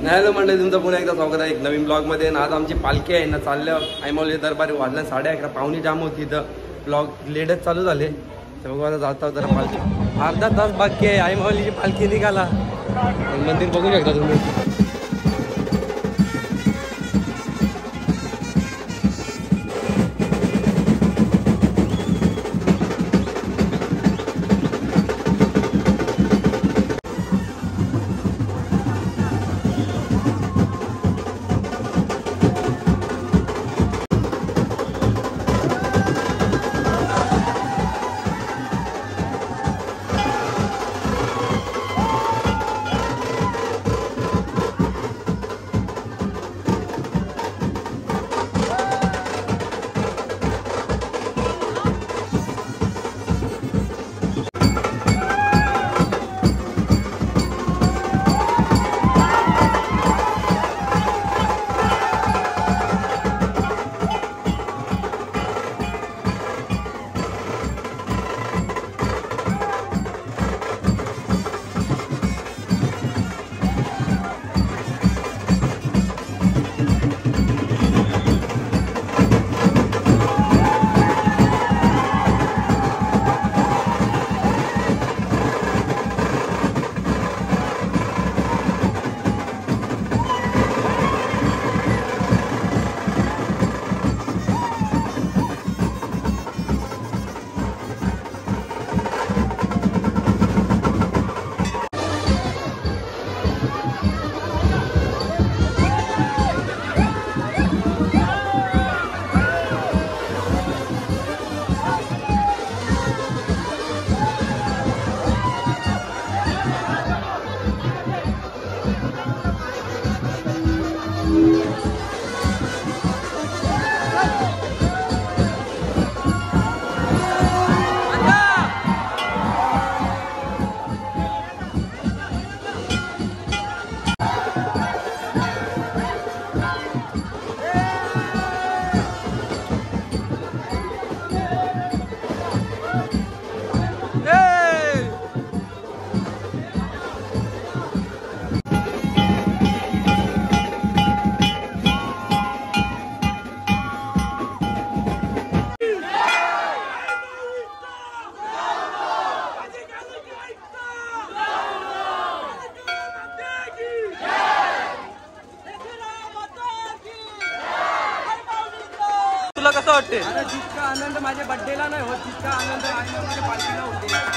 Hello मंडळी, तुमचं पुन्हा एकदा स्वागत आहे एक नवीन ब्लॉगमध्ये. आज आमची पालखी आहे ना, चालल्या ऐमोली दरबारी. वाजल्या 11:30, पाहुणी जाम होती इथं. ब्लॉग लेटच चालू झाले तर बघू आता जाता जरा पालखी. अर्धा तास बाकी आहे, ऐमोलीची पालखी निघाला. मंदिर बघू शकता तुम्ही. तुला कसं वाटते? जितका आनंद माझ्या बर्थडेला नाही होत तितका आनंद माझ्या पार्टीला होते.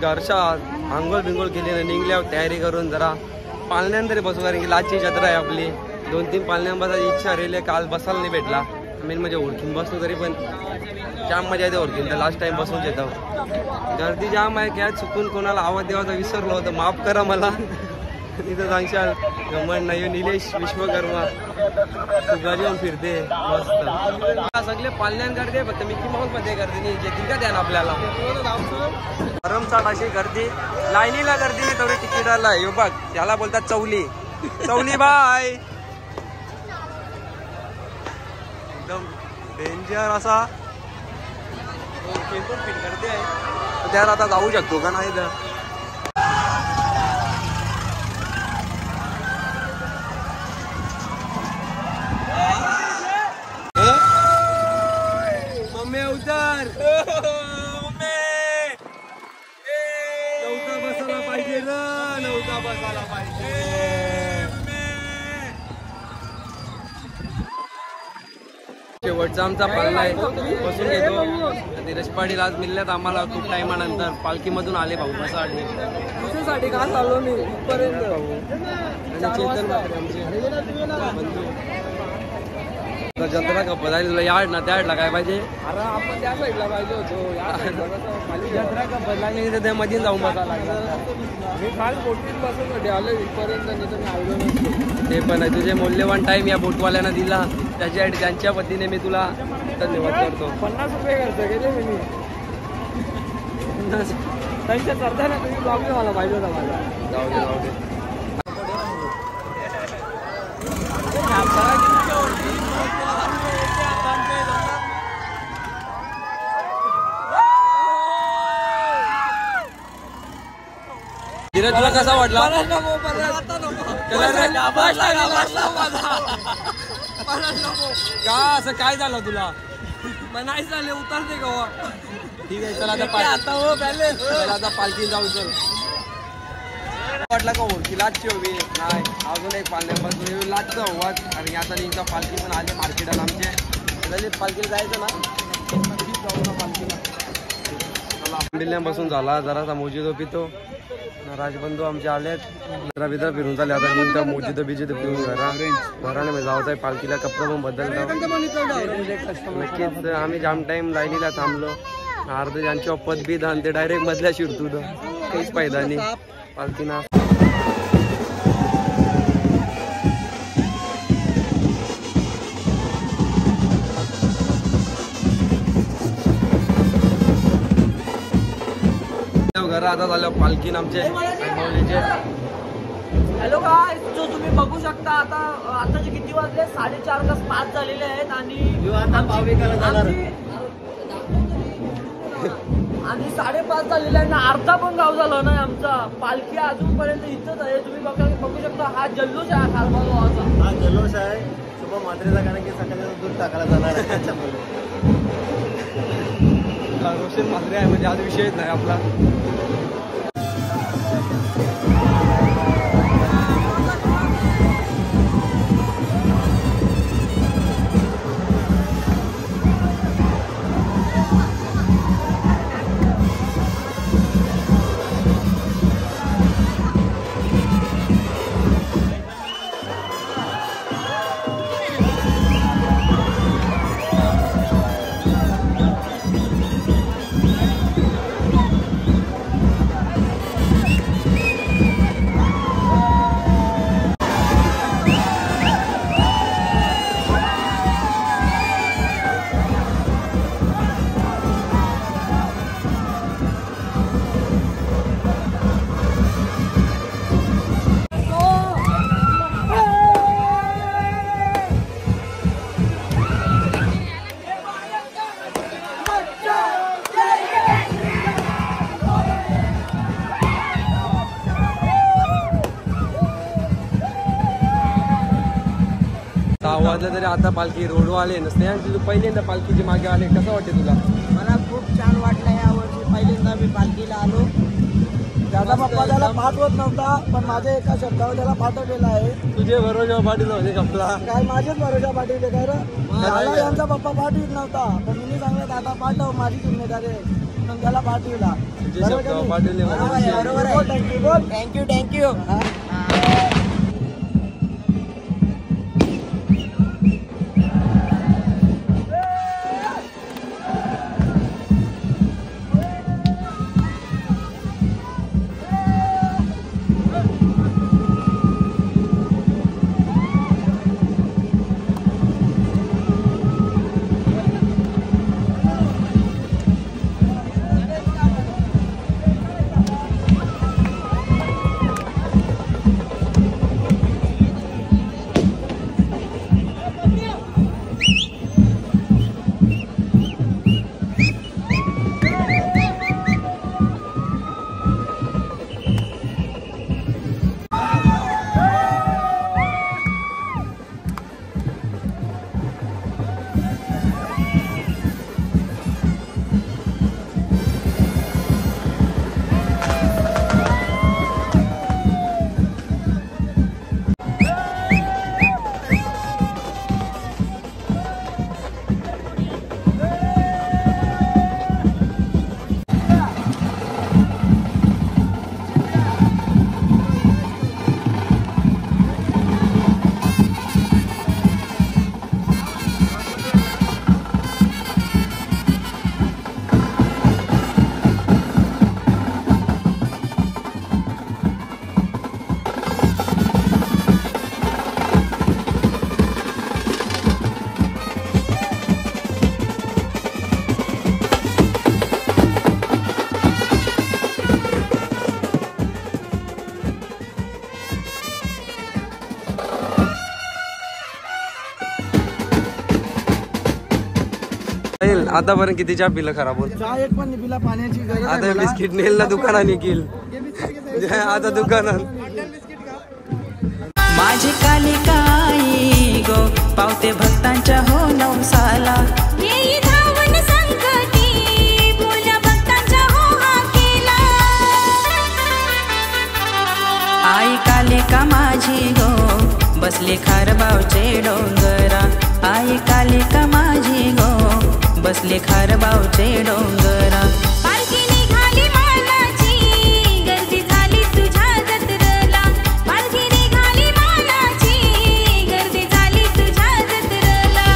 घरच्या आंघोळ बिंगोळ केली, निघल्यावर तयारी करून जरा पाळण्यांतरी बसू. कारण की लाची जत्रा आहे आपली. 2-3 पाळण्या बसायची इच्छा राहिली. काल बसायला नाही भेटला. मेन म्हणजे ओळखीन बसलो तरी पण जाम मजा येते. ओळखीन तर लास्ट टाइम बसून येतो. गर्दी जाम आहे. काय चुकून कोणाला आवाज द्यावाचा विसरलो होतं, माफ करा मला. तिथं सांगशाल गमन नाही निलेश विश्वकर्मा घरी येऊन फिरते मस्त. सगळे पाळण्यान करते, फक्त मिकी माऊस मध्ये करते नाही. येतील का द्या आपल्याला भरमसाठ अशी गर्दी. लाईनीला गर्दी नाही तेवढी तिकीटाला. यो बघ त्याला बोलतात चौली. चौली बाय. एकदम डेंजर असा फिट करते आहे. त्यावर आता जाऊ शकतो का नाही तर उतर. नव्हता बसायला पाहिजे ना, नव्हता बसायला पाहिजे. शेवटचा आमचा पाळणा आहे, बसून घेतो. धीरज पाटील आज मिळल्यात आम्हाला खूप टायमानंतर. पालखीमधून आले भाऊ बसासाठी. तुझ्यासाठी का चाललो मी इथपर्यंत. आणि चेतन आमचे बंधू. जत्रा कप झाली तुला याड ना त्याडला काय पाहिजे. अरे आपण त्या साईडला पाहिजे होतो. या साईडला खाली जत्रा कप बदलायला तर त्या मध्ये जाऊन बसायला लागला. मी काल बोटीत बसून आलो इथपर्यंत, नाही तर मी आलो नसतो. ते पण आहे, तुझे मौल्यवान टाइम या बोटवाल्यांना दिला त्याच्यासाठी त्यांच्या वतीने मी तुला धन्यवाद करतो. 50 रुपये खर्च केले मी. त्यांच्या करताना तुम्ही ब्लॉग मला पाहिजे होता माझा. जाऊ दे जाऊ दे. धीरज तुला कसा वाटला. का असं काय झालं तुला. नाही झाले उतरते गवा. ठीक आहे चला आता पालखी जाऊ. चल वाटला का ओळखी लाचची हवी नाही. अजून एक पालण्यापासून लाचचा हवाच. आणि आता नेमका पालखी पण आले मार्केटात आमचे. पालखीला जायचं ना पालखीला. चला बिल्ल्यापासून झाला जरासा मोजिदो पितो. राजबंधू आमचे आलेत. जरा बिदर फिरून झाले. आता नेमका मोजिदो बिजिदो पिऊन घराने मी जावत आहे. पालखीला कपडे पण बदलतो. नक्कीच आम्ही जाम टाइम लाईनीला थांबलो. अर्ध ज्यांची पद बीद आणि ते डायरेक्ट मधल्या शिरतो काहीच फायदा नाही पालखीना. घरा आता झालं पालखीन आमचे मौलीचे. हॅलो गाइस, जो तुम्ही बघू शकता आताचे किती वाजले 4:30 झालेले आहेत. आणि 5:30 झालेला आहे ना. अर्धा पण गाव झाला नाही आमचा. पालखी अजूनपर्यंत इथंच आहे. तुम्ही बघू शकता हा जल्लोष आहे खालबा गावाचा. हा जल्लोष आहे शुभ मात्रेचा, कारण की सकाळी दूध टाकायला जाणार आहे त्याच्यामुळे. रोशन मात्रे आहे म्हणजे आज विषयच नाही आपला. वाजलं तरी आता पालखी रोडवर आले नसते. आणि तुझं पहिल्यांदा पालखीची मागे आले कसं वाटते तुला. मला खूप छान वाटलं यावर्षी. पहिल्यांदा मी पालखीला आलो. दादा बाप्पा त्याला पाठवत नव्हता, पण माझ्या एका शब्दावर त्याला पाठवलेला आहे. तुझे भरोसा पाठवलं होते कपला काय माझेच भरोसा पाठवले काय रे. यांचा पप्पा पाठवित नव्हता, पण मी सांगलं दादा पाठव, माझी जिम्मेदारी आहे. पण त्याला पाठविला. तुझे शब्द पाठवले. बरोबर आहे. थँक्यू. आतापर्यंत किती चहा पिलं खराब होत चहा एक पण निघिला पाण्याची गरज आता बिस्किट नेल ना दुकानात निघील आता दुकानात माझी कालिकाई गो पावते भक्तांच्या हो नवसाला येई धावून संकटी बोल्या भक्तांच्या हो हाकेला आई कालिका माझी गो बसली खारबावचे डोंगरा आई कालिका माझी गो बसले खारबावचे डोंगरा पालखी निघाली मानाची गर्दी झाली तुझ्या जत्रेला पालखी निघाली मानाची गर्दी झाली तुझ्या जत्रेला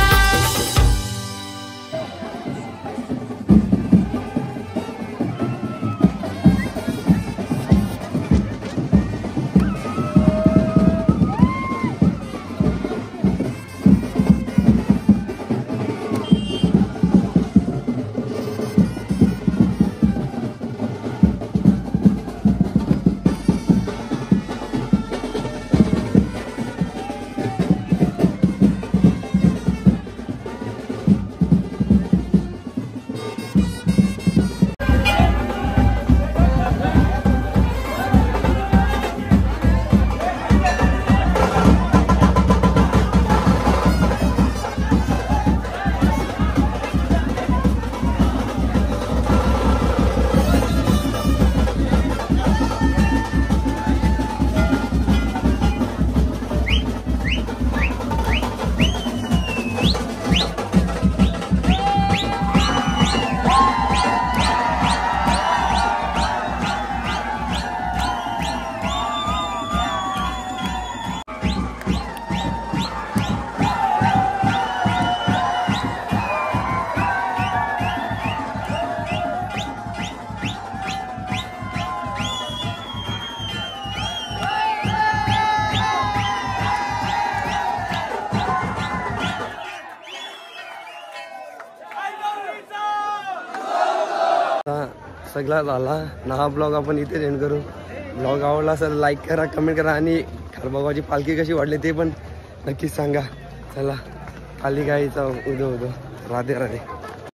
सगळा झाला ना हा ब्लॉग आपण इथे एंड करू ब्लॉग आवडला असेल लाईक करा कमेंट करा आणि खारबाबाची पालखी कशी वाटली ते पण नक्कीच सांगा चला खाली गाईचा उदो राधे राधे